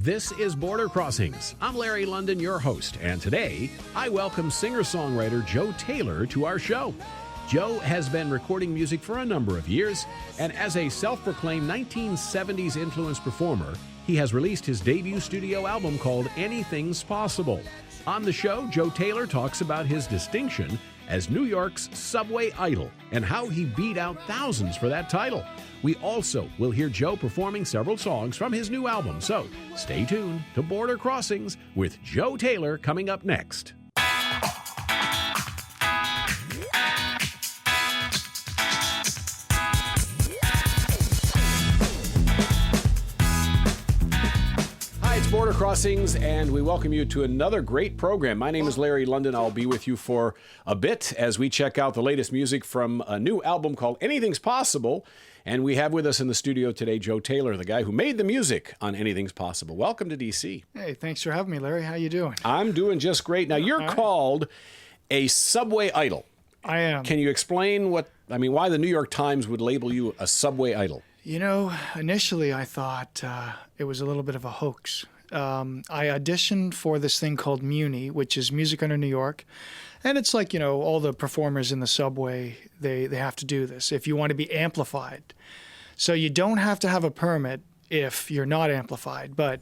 This is Border Crossings. I'm Larry London, your host, and today I welcome singer-songwriter Joe Taylor to our show. Joe has been recording music for a number of years, and as a self-proclaimed 1970s influenced performer, he has released his debut studio album called Anything's Possible. On the show, Joe Taylor talks about his distinction as New York's subway idol and how he beat out thousands for that title. We also will hear Joe performing several songs from his new album, so stay tuned to Border Crossings with Joe Taylor coming up next. Border Crossings, and we welcome you to another great program. My name is Larry London. I'll be with you for a bit as we check out the latest music from a new album called Anything's Possible. And we have with us in the studio today Joe Taylor, the guy who made the music on Anything's Possible. Welcome to DC. Hey, thanks for having me, Larry. How you doing? I'm doing just great. Now, you're called a subway idol. I am. Can you explain why the New York Times would label you a subway idol? You know, initially I thought it was a little bit of a hoax. I auditioned for this thing called Muni, which is Music Under New York. And it's like, you know, all the performers in the subway, they have to do this if you want to be amplified. So you don't have to have a permit if you're not amplified, but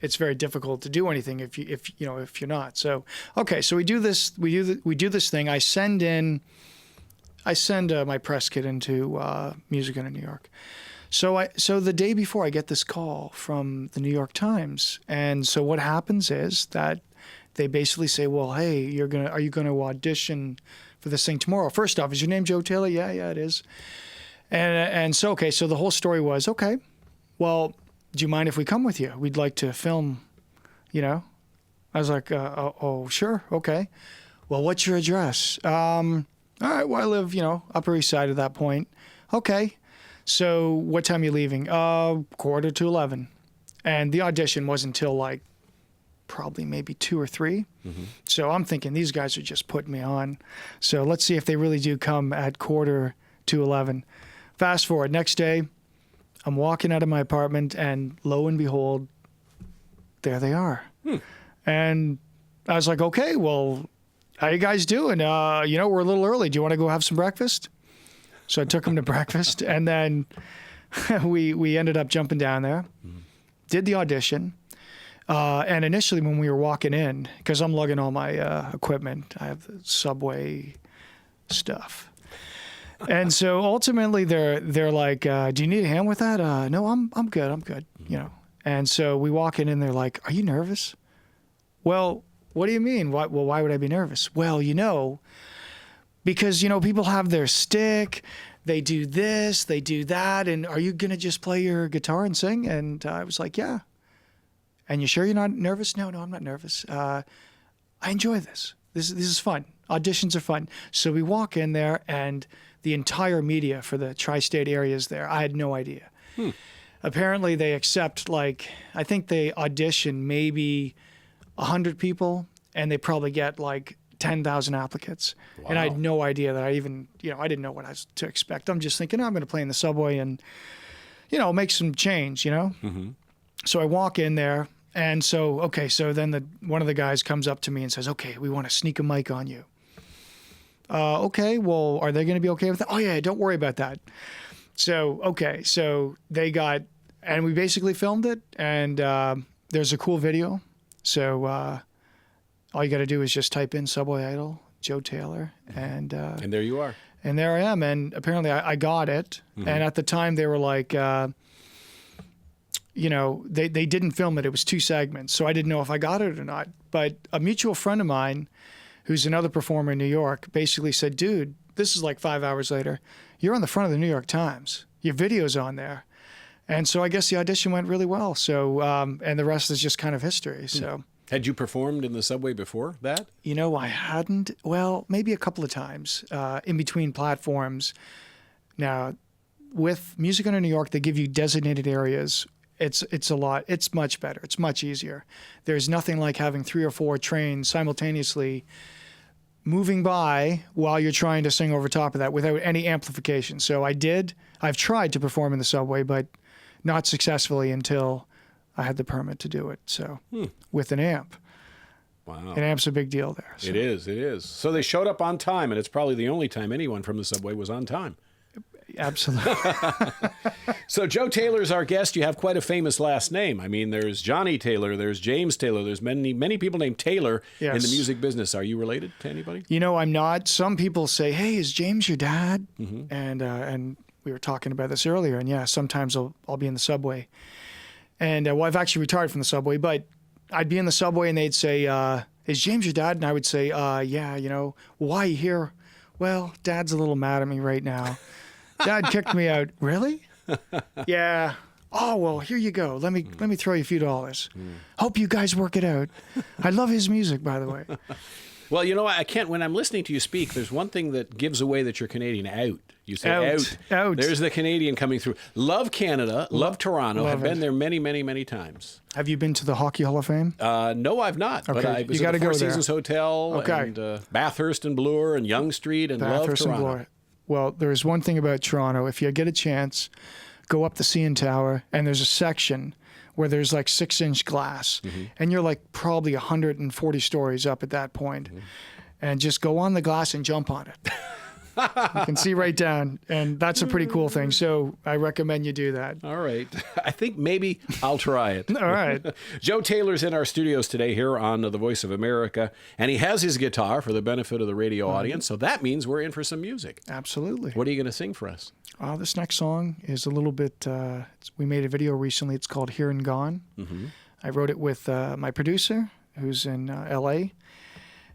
it's very difficult to do anything if you're not. So, okay, so we do this thing. I send my press kit into Music Under New York. So the day before, I get this call from the New York Times, and so what happens is that they basically say, "Well, hey, are you gonna audition for this thing tomorrow?" First off, is your name Joe Taylor? Yeah, it is. And so okay, so the whole story was, okay, well, do you mind if we come with you? We'd like to film, you know. I was like, oh, sure, okay. Well, what's your address? All right, well, I live, Upper East Side at that point. Okay. So what time are you leaving? 11:15. And the audition wasn't until probably maybe 2 or 3. Mm-hmm. So I'm thinking these guys are just putting me on. So let's see if they really do come at 11:15. Fast forward, next day, I'm walking out of my apartment and lo and behold, there they are. And I was like, okay, well, how you guys doing? We're a little early. Do you want to go have some breakfast? So I took them to breakfast, and then we ended up jumping down there, did the audition, and initially when we were walking in, because I'm lugging all my equipment, I have the subway stuff, and so ultimately they're like, "Do you need a hand with that?" No, I'm good, And so we walk in, and they're like, "Are you nervous?" Well, what do you mean? Why would I be nervous? Well, because, people have their stick, they do this, they do that, and are you going to just play your guitar and sing? And I was like, yeah. And you sure you're not nervous? No, I'm not nervous. I enjoy this. This is fun. Auditions are fun. So we walk in there, and the entire media for the tri-state area is there. I had no idea. Apparently they accept, I think they audition maybe 100 people, and they probably get 10,000 applicants. Wow. And I had no idea that I didn't know what I was to expect. I'm just thinking, I'm going to play in the subway and, make some change, Mm-hmm. So I walk in there, and so then one of the guys comes up to me and says, okay, we want to sneak a mic on you. Okay, well, are they going to be okay with that? Oh, yeah, don't worry about that. So, okay, so and we basically filmed it, and there's a cool video. So, all you got to do is just type in Subway Idol, Joe Taylor, and there you are. And there I am. And apparently I got it. Mm-hmm. And at the time they were like, they didn't film it. It was 2 segments. So I didn't know if I got it or not. But a mutual friend of mine, who's another performer in New York, basically said, dude, this is 5 hours later. You're on the front of the New York Times. Your video's on there. And so I guess the audition went really well. So, and the rest is just kind of history. So. Had you performed in the subway before that? I hadn't. Well, maybe a couple of times in between platforms. Now, with Music Under New York, they give you designated areas. It's a lot. It's much better. It's much easier. There's nothing like having 3 or 4 trains simultaneously moving by while you're trying to sing over top of that without any amplification. So I've tried to perform in the subway, but not successfully until I had the permit to do it. So with an amp. Wow. An amp's a big deal there. So. It is. It is. So they showed up on time, and it's probably the only time anyone from the subway was on time. Absolutely. So Joe Taylor's our guest. You have quite a famous last name. I mean, there's Johnny Taylor, there's James Taylor, there's many people named Taylor in the music business. Are you related to anybody? You know, I'm not. Some people say, "Hey, is James your dad?" And we were talking about this earlier. And yeah, sometimes I'll be in the subway, and well, I've actually retired from the subway, but I'd be in the subway and they'd say, "Is James your dad?" And I would say, "Yeah." You know, why are you here? Well, Dad's a little mad at me right now. Dad kicked me out. Really? Yeah. Oh, well, here you go. Let me throw you a few dollars. Hope you guys work it out. I love his music, by the way. Well, you know, I can't, when I'm listening to you speak, there's one thing that gives away that you're Canadian. Out. You say out. There's the Canadian coming through. Love Canada. Love Toronto. I've been there many, many, many times. Have you been to the Hockey Hall of Fame? No, I've not. Okay. But I was you at the go Four there. Seasons Hotel and Bathurst and Bloor and Yonge Street and Bathurst love and Toronto. Bloor. Well, there's one thing about Toronto. If you get a chance, go up the CN Tower, and there's a section where there's like 6-inch glass, and you're like probably 140 stories up at that point. And just go on the glass and jump on it. You can see right down, and that's a pretty cool thing. So I recommend you do that. All right. I think maybe I'll try it. All right. Joe Taylor's in our studios today here on The Voice of America, and he has his guitar for the benefit of the radio audience, so that means we're in for some music. Absolutely. What are you going to sing for us? This next song is a little bit, we made a video recently. It's called Here and Gone. I wrote it with my producer, who's in L.A.,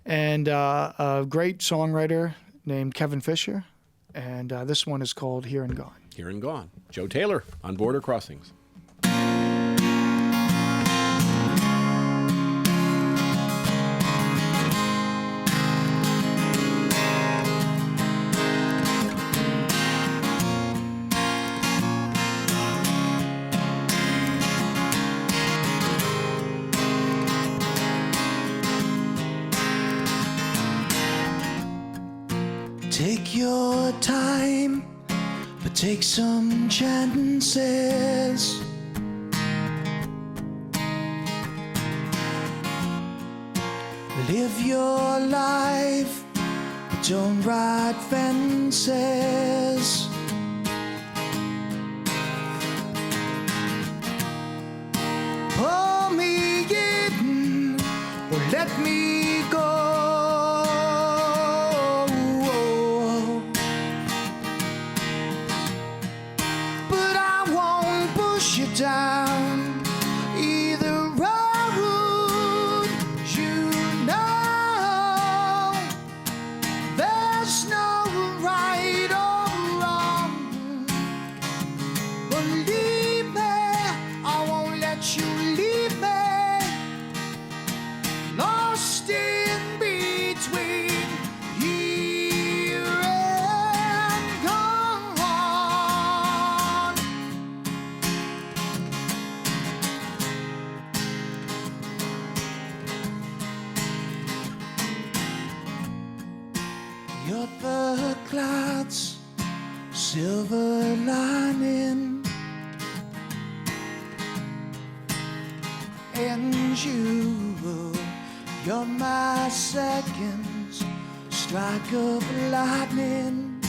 and a great songwriter named Kevin Fisher, and this one is called Here and Gone. Here and Gone. Joe Taylor on Border Crossings. Take your time, but take some chances. Live your life, but don't ride fences. Pull me in, or let me go. Down either road, you know there's no right or wrong. Believe me, I won't let you leave me lost in between here and gone. You're the clouds, silver lining, and you're my seconds, strike of lightning.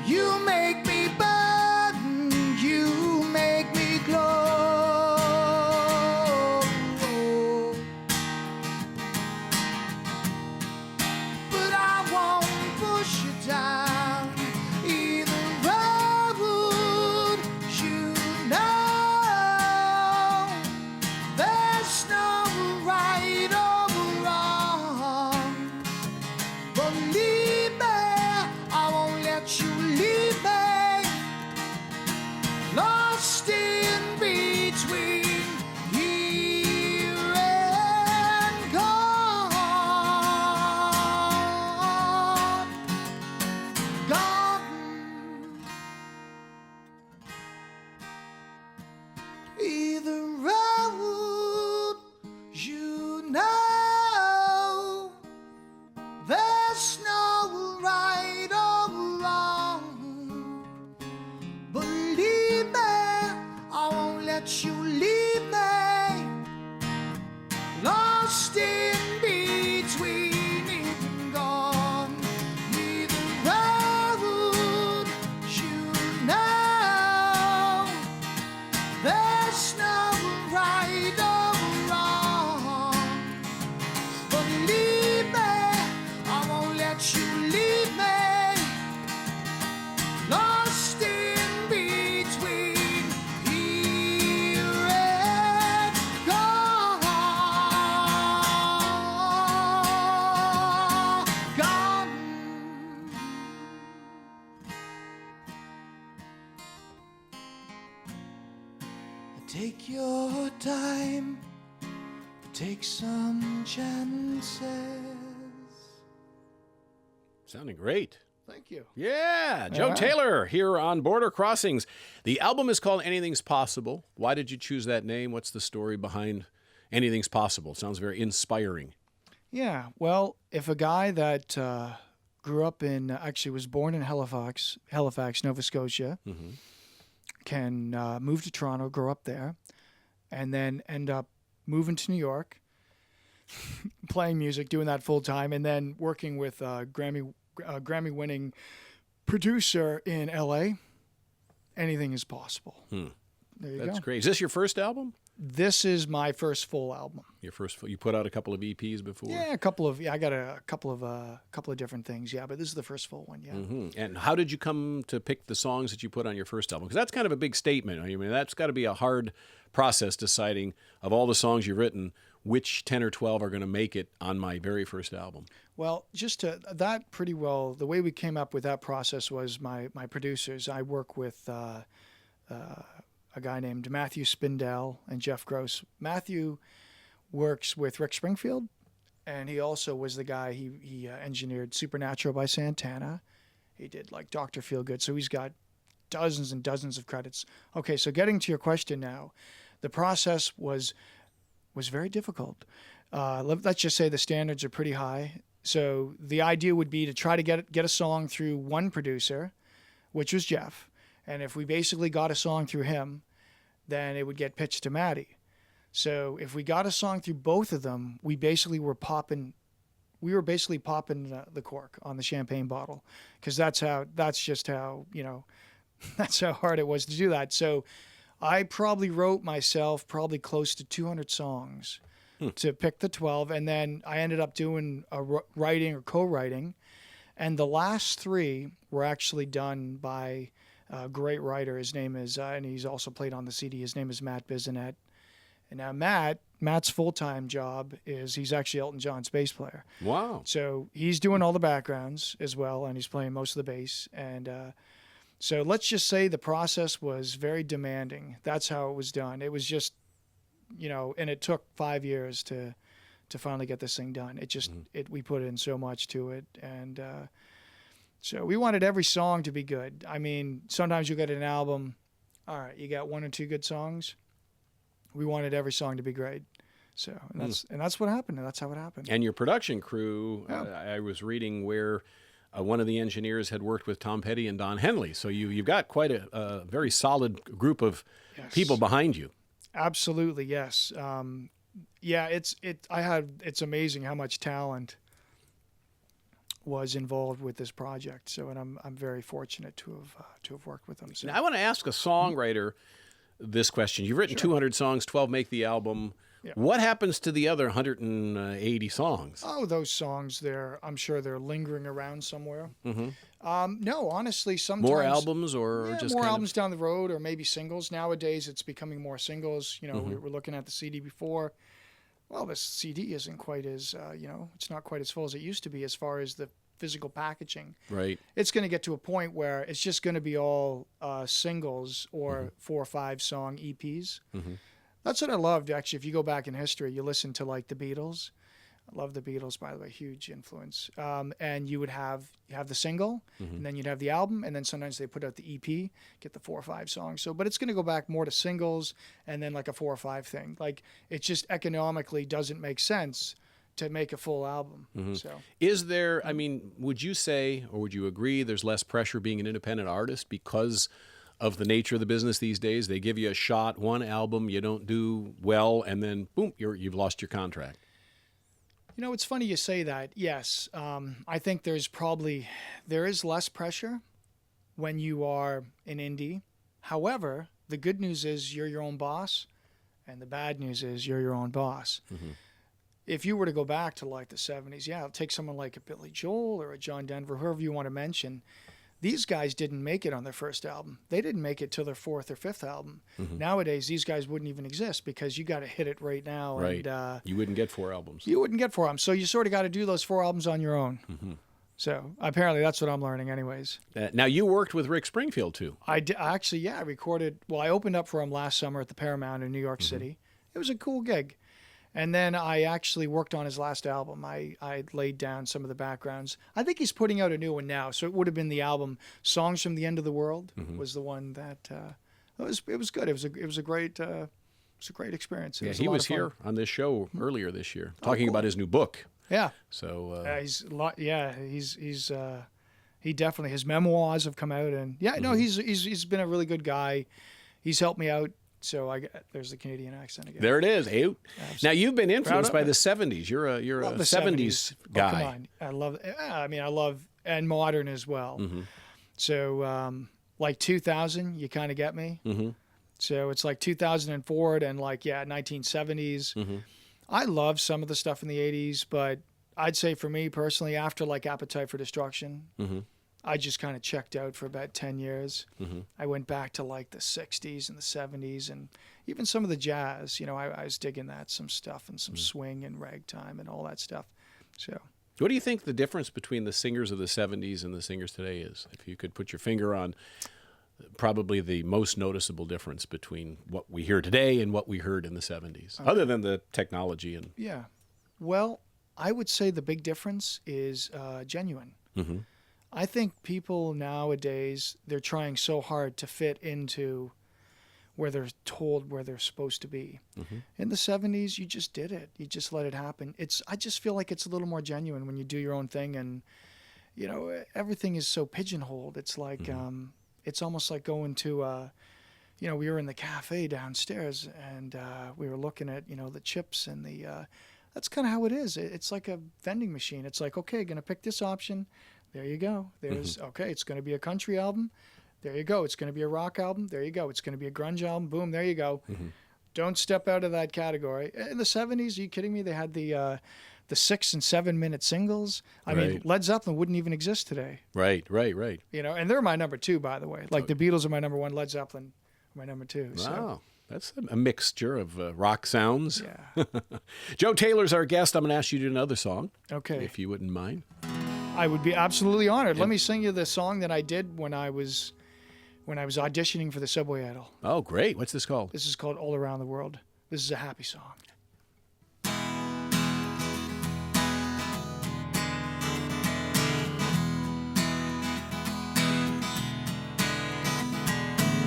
You make me burn, you make me glow. Down either road, you know there's no right let you leave me lost in between and gone. Neither road you know. There's no right or wrong. But leave me, I won't let you leave me lost in between here and gone. Take your time, take some chances. Sounding great. Thank you. Yeah, Joe right. Taylor here on Border Crossings. The album is called Anything's Possible. Why did you choose that name? What's the story behind Anything's Possible? It sounds very inspiring. Yeah, well, if a guy that grew up in, actually was born in Halifax, Nova Scotia, can move to Toronto, grow up there, and then end up moving to New York, playing music, doing that full time, and then working with Grammy-winning producer in LA, anything is possible. There you That's go. great. Is this your first album? This is my first full album. Your first? You put out a couple of EPs before? Yeah, I got a couple of different things. Yeah, but this is the first full one. Yeah. And how did you come to pick the songs that you put on your first album? Because that's kind of a big statement. I mean, that's got to be a hard process deciding, of all the songs you've written, which 10 or 12 are going to make it on my very first album. Well, just to that pretty well, the way we came up with that process was my producers. I work with a guy named Matthew Spindell and Jeff Gross. Matthew works with Rick Springfield, and he also was the guy, he engineered Supernatural by Santana. He did like Dr. Feelgood, so he's got dozens and dozens of credits. Okay, so getting to your question now, the process was very difficult. Let's just say the standards are pretty high. So the idea would be to try to get a song through one producer, which was Jeff. And if we basically got a song through him, then it would get pitched to Maddie. So if we got a song through both of them, we were popping the cork on the champagne bottle, because that's just how, that's how hard it was to do that. So I probably wrote myself probably close to 200 songs to pick the 12. And then I ended up doing writing or co-writing. And the last 3 were actually done by a great writer. His name is, and he's also played on the CD, his name is Matt Bisonet. And now Matt's full-time job is he's actually Elton John's bass player. Wow. So he's doing all the backgrounds as well, and he's playing most of the bass. And so let's just say the process was very demanding. That's how it was done. It was just, and it took 5 years to finally get this thing done. It just, we put in so much to it. And so we wanted every song to be good. I mean, sometimes you get an album, all right, you got 1 or 2 good songs. We wanted every song to be great. So, and that's what happened. That's how it happened. And your production crew, I was reading where one of the engineers had worked with Tom Petty and Don Henley. So you've got quite a very solid group of people behind you. Absolutely, yes. It's amazing how much talent was involved with this project. So, and I'm very fortunate to have worked with them. So. Now, I want to ask a songwriter this question. You've written 200 songs, 12 make the album. Yeah. What happens to the other 180 songs? Oh, those songs, I'm sure they're lingering around somewhere. No, honestly, sometimes... More albums or just more albums down the road, or maybe singles. Nowadays, it's becoming more singles. We were looking at the CD before. Well, the CD isn't quite as, it's not quite as full as it used to be as far as the physical packaging. Right. It's going to get to a point where it's just going to be all singles or 4 or 5 song EPs. That's what I loved, actually. If you go back in history, you listen to like the Beatles. I love the Beatles, by the way, huge influence. And you would have the single, and then you'd have the album, and then sometimes they put out the EP, get the 4 or 5 songs. So, but it's going to go back more to singles, and then like a 4 or 5 thing. Like, it just economically doesn't make sense to make a full album. So, is there? I mean, would you say, or would you agree, there's less pressure being an independent artist because of the nature of the business these days? They give you a shot, one album, you don't do well, and then boom, you've lost your contract. You know, it's funny you say that. Yes, I think there is less pressure when you are an indie. However, the good news is you're your own boss, and the bad news is you're your own boss. Mm-hmm. If you were to go back to like the 70s, yeah, take someone like a Billy Joel or a John Denver, whoever you want to mention. These guys didn't make it on their first album. They didn't make it till their fourth or fifth album. Mm-hmm. Nowadays, these guys wouldn't even exist because you got to hit it right now. Right. And, you wouldn't get 4 albums. You wouldn't get 4 albums. So you sort of got to do those 4 albums on your own. Mm-hmm. So apparently that's what I'm learning anyways. Now, you worked with Rick Springfield, too. I recorded. Well, I opened up for him last summer at the Paramount in New York mm-hmm. City. It was a cool gig. And then I actually worked on his last album. I laid down some of the backgrounds. I think he's putting out a new one now. So it would have been the album Songs from the End of the World mm-hmm. was the one that it was good. It was a great experience. Yeah, he was here on this show earlier this year talking about his new book. Yeah. So he definitely, his memoirs have come out, and yeah, no, mm-hmm. he's been a really good guy. He's helped me out. So there's the Canadian accent again. There it is. Hey, now you've been influenced by the 70s. You're a 70s guy. Oh, come on. I love and modern as well. Mm-hmm. So like 2000, you kind of get me. Mm-hmm. So it's like 2000 forward and 1970s. Mm-hmm. I love some of the stuff in the 80s, but I'd say for me personally, after like Appetite for Destruction, mm-hmm. I just kind of checked out for about 10 years. Mm-hmm. I went back to like the 60s and the 70s and even some of the jazz. You know, I was digging some stuff and some mm-hmm. swing and ragtime and all that stuff. So, what do you think the difference between the singers of the 70s and the singers today is? If you could put your finger on probably the most noticeable difference between what we hear today and what we heard in the 70s, other than the technology and... Yeah. Well, I would say the big difference is genuine. Mm-hmm. I think people nowadays, they're trying so hard to fit into where they're told where they're supposed to be. Mm-hmm. In the 70s, you just did it. You just let it happen. I just feel like it's a little more genuine when you do your own thing, and you know, everything is so pigeonholed. It's like mm-hmm. It's almost like going to we were in the cafe downstairs and we were looking at, the chips and that's kind of how it is. It's like a vending machine. It's like, okay, going to pick this option. There you go. There's, mm-hmm. okay, it's going to be a country album. There you go. It's going to be a rock album. There you go. It's going to be a grunge album. Boom, there you go. Mm-hmm. Don't step out of that category. In the 70s, are you kidding me? They had the 6 and 7 minute singles. I mean, Led Zeppelin wouldn't even exist today. Right. And they're my number 2, by the way. Like the Beatles are my number 1, Led Zeppelin are my number 2. Wow. So. That's a mixture of rock sounds. Yeah. Joe Taylor's our guest. I'm going to ask you to do another song. Okay. If you wouldn't mind. I would be absolutely honored. Yeah. Let me sing you the song that I did when I was auditioning for the Subway Idol. Oh, great. What's this called? This is called All Around the World. This is a happy song.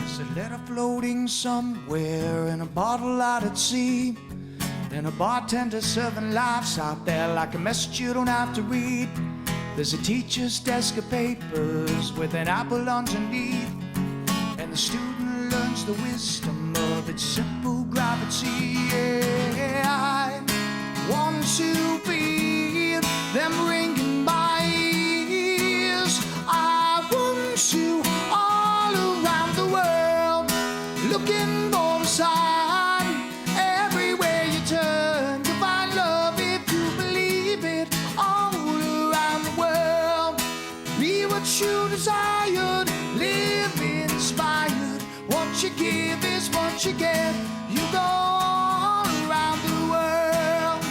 It's a letter floating somewhere in a bottle out at sea, and a bartender serving laughs out there like a message you don't have to read. There's a teacher's desk of papers with an apple underneath, and the student learns the wisdom of its simple gravity. Yeah, I want to feel them ringing my ears. I want to all around the world, looking for a sign. Everywhere you turn, you find love if you believe it. All around the world, be what you desired, live inspired. What you give is what you get. You go all around the world.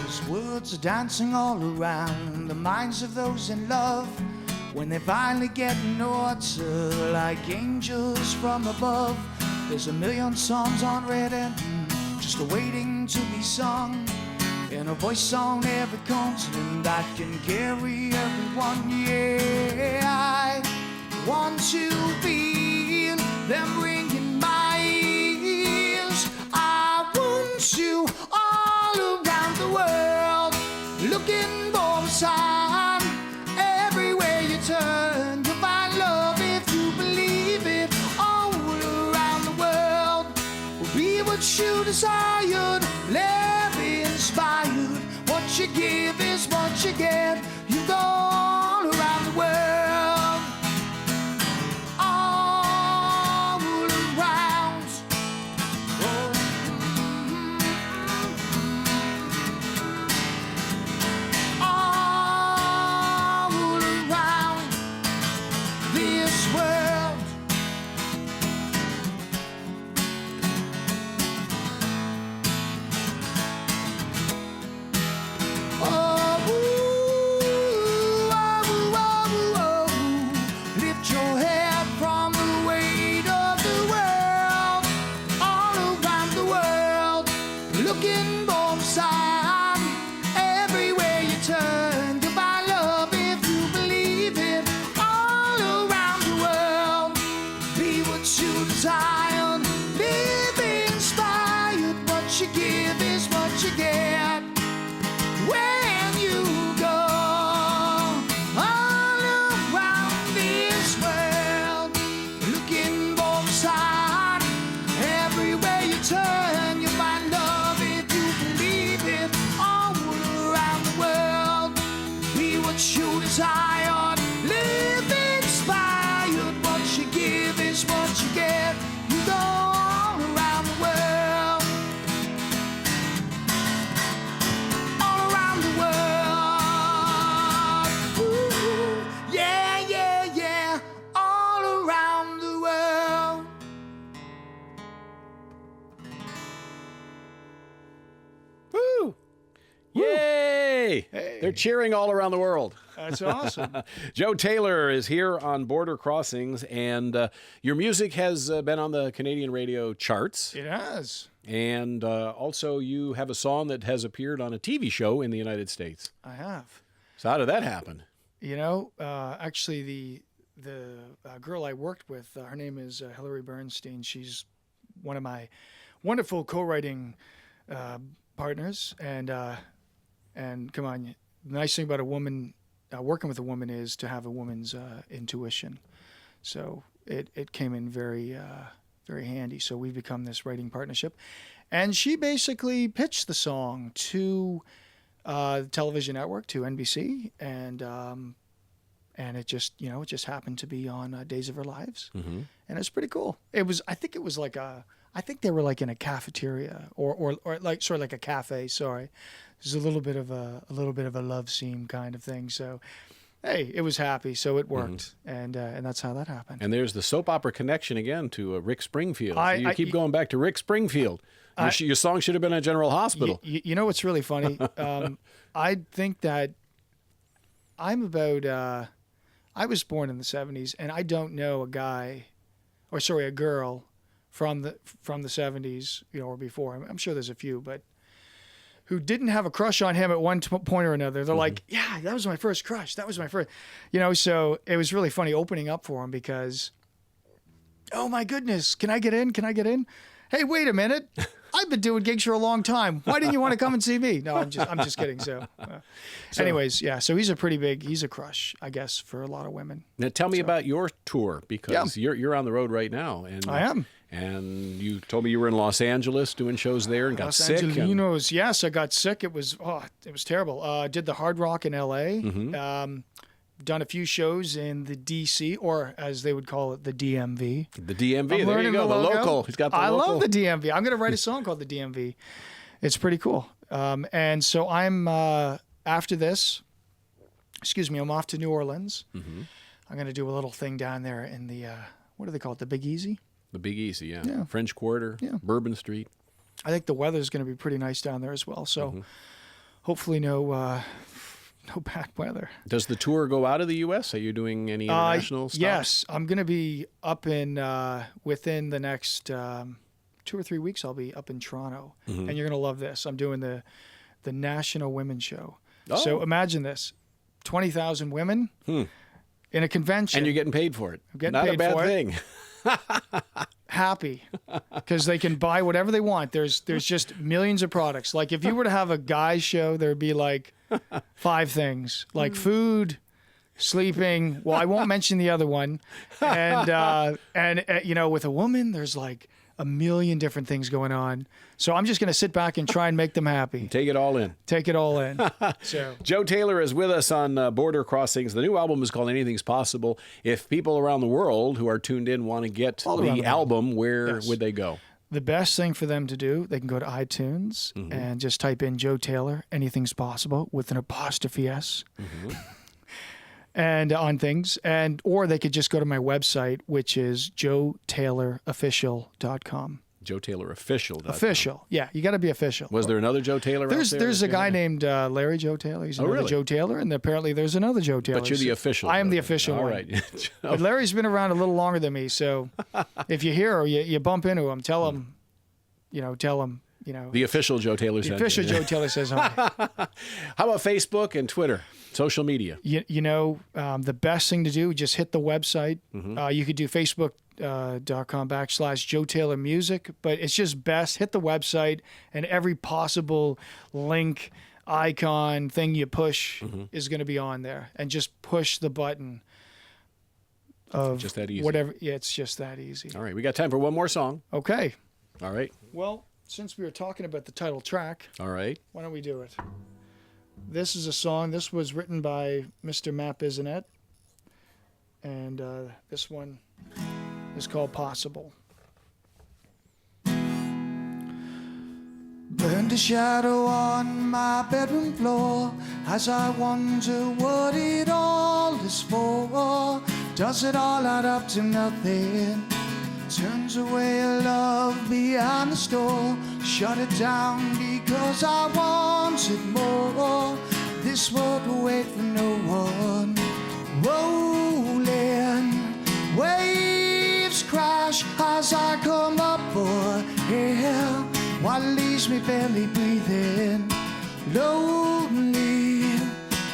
Those words are dancing all around the minds of those in love. When they finally get an answer like angels from above, there's a million songs on red and just waiting to be sung, in a voice on every continent that can carry everyone. Yeah, I want to feel them ringing my ears. I want you all around the world, desired, live inspired. What you give is what you get. You go all around the world, all around. Oh, all around this world. Oh, ooh, oh, oh, oh. Lift your head from the weight of the world, all around the world, looking both sides, everywhere you turn, to find love if you believe it, all around the world. Be what you desire, live inspired. What you give is what you get. When you go all around this world, looking both sides, everywhere you turn, you find love if you believe it, all around the world. Be what you desire, live inspired. What you give is what you get. You go all around the world, all around the world. Ooh, yeah, yeah, yeah, all around the world. Woo! Yay! Hey. They're cheering all around the world. That's awesome. Joe Taylor is here on Border Crossings, and your music has been on the Canadian radio charts. It has. And also, you have a song that has appeared on a TV show in the United States. I have. So how did that happen? You know, actually, the girl I worked with, her name is Hillary Bernstein. She's one of my wonderful co-writing partners. And come on, the nice thing about a woman working with a woman is to have a woman's intuition. So it came in very very handy. So we've become this writing partnership. And she basically pitched the song to the television network, to NBC, and it just, you know, it just happened to be on Days of Our Lives, and it's pretty cool. It was, I think they were like in a cafeteria or like sort of like a cafe. Sorry, there's a little bit of a love scene kind of thing. So, hey, it was happy, so it worked, and that's how that happened. And there's the soap opera connection again to Rick Springfield. I keep going back to Rick Springfield. Your song should have been at General Hospital. You know what's really funny? I think that I'm about. I was born in the '70s, and I don't know a girl from the '70s, you know, or before. I'm sure there's a few, but who didn't have a crush on him at one point or another. They're like, yeah, that was my first crush. That was my first, you know. So it was really funny opening up for him because, oh my goodness, can I get in? Can I get in? Hey, wait a minute. I've been doing gigs for a long time. Why didn't you want to come and see me? No, I'm just kidding. So anyways, yeah. So he's a crush, I guess, for a lot of women. Now tell me about your tour, because you're on the road right now, and I am. And you told me you were in Los Angeles doing shows there and got sick. Yes, I got sick. It was terrible. Did the Hard Rock in L.A. Done a few shows in the D.C., or as they would call it, the DMV. The DMV. There you go. The local. He's got the local. I love the DMV. I'm going to write a song called the DMV. It's pretty cool. And so I'm after this. Excuse me. I'm off to New Orleans. I'm going to do a little thing down there in the what do they call it? The Big Easy. The Big Easy, yeah. French Quarter, Bourbon Street. I think the weather's going to be pretty nice down there as well. So hopefully no bad weather. Does the tour go out of the U.S.? Are you doing any international stuff? Yes. I'm going to be up in, within the next 2 or 3 weeks, I'll be up in Toronto. And you're going to love this. I'm doing the National Women's Show. Oh. So imagine this, 20,000 women in a convention. And you're getting paid for it. I'm getting Not paid a bad for thing. Happy because they can buy whatever they want. There's just millions of products. Like if you were to have a guy show, there'd be like 5 things, like food, sleeping. Well, I won't mention the other one. And you know, with a woman, there's like a million different things going on. So I'm just going to sit back and try and make them happy. Take it all in. Take it all in. So Joe Taylor is with us on Border Crossings. The new album is called Anything's Possible. If people around the world who are tuned in want to get the album, where would they go? The best thing for them to do, they can go to iTunes and just type in Joe Taylor, Anything's Possible, with an apostrophe S. And on things, or they could just go to my website, which is joetaylorofficial.com. Joe Taylor Official. Official, yeah, you got to be official. Was there another Joe Taylor? There's a guy named Larry Joe Taylor. He's another Joe Taylor, and apparently there's another Joe Taylor. But you're the official. I am the official one. All right. But Larry's been around a little longer than me, so if you hear or you bump into him, tell him, the official Joe Taylor. The official Joe Taylor says hi. How about Facebook and Twitter? Social media. The best thing to do, just hit the website. You could do Facebook.com/Joe Taylor Music, but it's just best hit the website, and every possible link, icon, thing you push is going to be on there, and just push the button of just that easy. Whatever. Yeah, it's just that easy. All right, we got time for one more song. Okay. All right. Well, since we were talking about the title track, all right, why don't we do it? This is a song. This was written by Mr. Matt Bissonette, and this one is called Possible. Burned a shadow on my bedroom floor as I wonder what it all is for. Does it all add up to nothing? Turns away a love behind the store. Shut it down because I wanted more. This world will wait for no one. Rolling waves crash as I come up for air, while it leaves me barely breathing. Lonely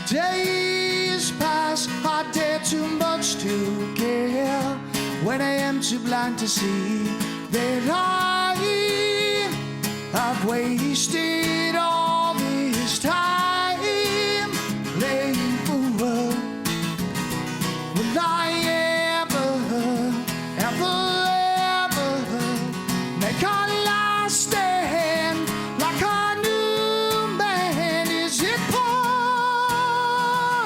days pass, I dare too much to care, when I am too blind to see that I've wasted all this time playing fool. Will I ever make a last stand like a new man? Is it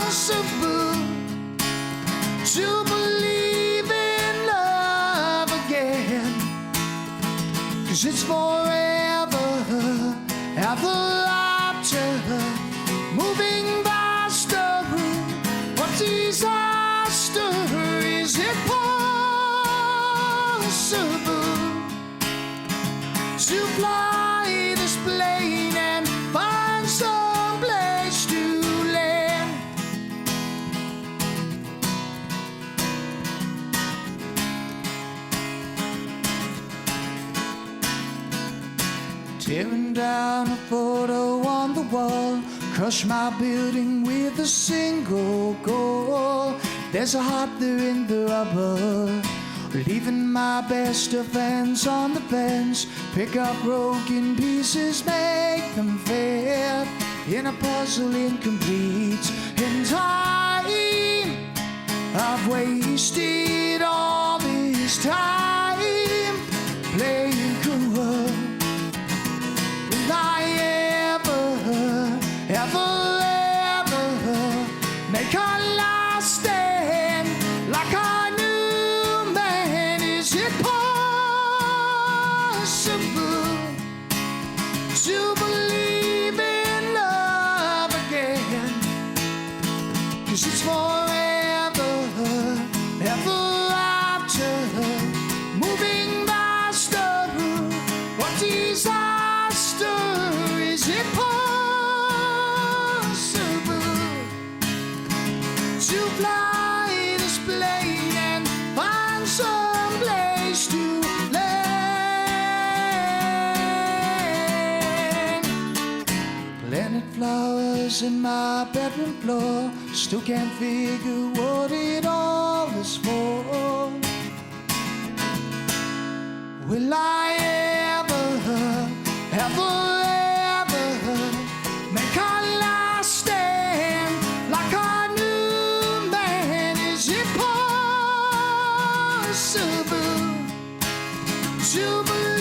possible to believe in love again? 'Cause it's forever ever after, moving faster. What disaster? Is it possible to fly this plane and find some place to land? Tearing down a photo on the wall, crush my building with a single goal. There's a heart there in the rubber, leaving my best of friends on the fence. Pick up broken pieces, make them fit in a puzzle incomplete. In time, I've wasted all this time playing cool. Will I ever make a last stand like a new man? Is it possible to believe in love again? 'Cause it's forever ever after, moving faster. What disaster? Is it possible to fly this plane and find some place to land? Planted flowers in my bedroom floor, still can't figure what it all is for. Will I ever make a last stand like a new man? Is it possible to believe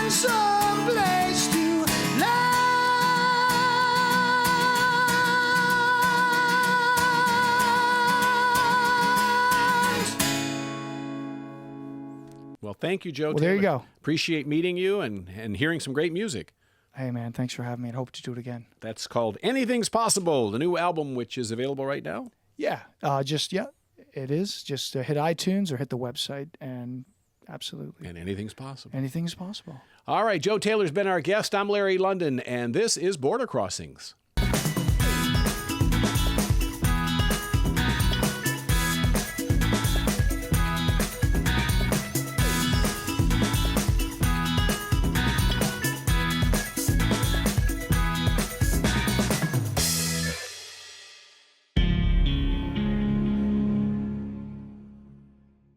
find some place to land. Well, thank you, Joe Well, Taylor. there you go. Appreciate meeting you and hearing some great music. Hey, man, thanks for having me, and hope to do it again. That's called Anything's Possible, the new album, which is available right now. Yeah, it is. Just hit iTunes or hit the website, and absolutely. And anything's possible. Anything is possible. All right, Joe Taylor's been our guest. I'm Larry London, and this is Border Crossings.